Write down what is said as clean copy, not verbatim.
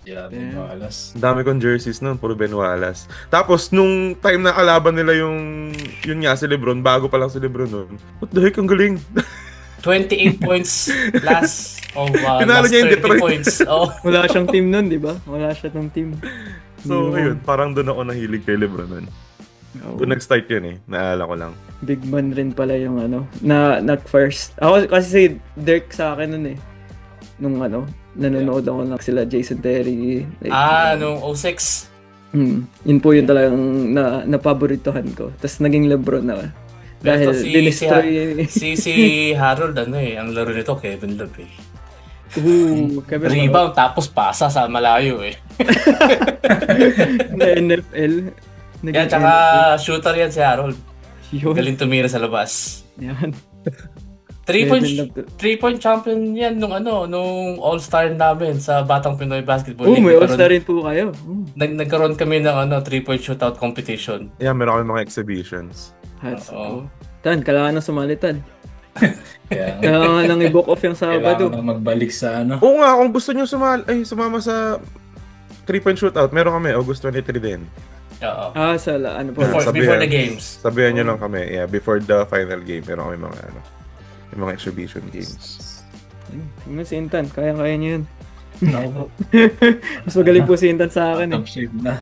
Yeah, Ben Yeah. Wallace. Ang dami kong jerseys nun, puro Ben Wallace. Tapos, nung time na kalaban nila yun nga, si Lebron, bago pa lang si Lebron nun, what the heck, ang galing. 28 points Pinalo last niya yung 30 Detroit. points. Oh. Wala siyang team nun, di ba? Wala siya ng team. So, Hindi ayun, mo- parang doon ako nahilig kay Lebron nun. Oo. Doon nag-start yun eh, naalala ko lang. Big man rin pala yung ano, na nag-first. Ako kasi si Dirk sa akin nun eh. Nung ano, nanonood ako lang sila Jason Terry. Like, Nung 06. Yun po yung talagang napaboritohan ko. Tapos naging Lebron na. Dahil Pero si dinestroy. si Harold ang laro nito Kevin Love eh. Kevin Love. Rebound tapos pasa sa malayo eh. Na NFL. Yan, tsaka shooter yan si Harold. Yun. Galing tumira sa labas. Yan. 3-point Kevin Love to- 3-point champion yan nung All-Star namin sa Batang Pinoy Basketball Oh, League. may All-Star rin po kayo. Nagkaroon kami ng 3-point shootout competition. Yeah, meron kami mga exhibitions. Hats. Oo. Tan, kailangan na sumali, Tan. Kaya, Kailangan nang i-book off yung Sabado. kailangan na magbalik sa Oo nga, kung gusto nyo sumama sa 3-point shootout, meron kami, August 23 din. Oo. Ano po? Before the games. Sabihan nyo lang kami, yeah, before the final game, meron kami mga, yung mga exhibition games. Yung si Intan, kaya niya yun. No. Mas magaling po si Intan sa akin eh. Top shape na.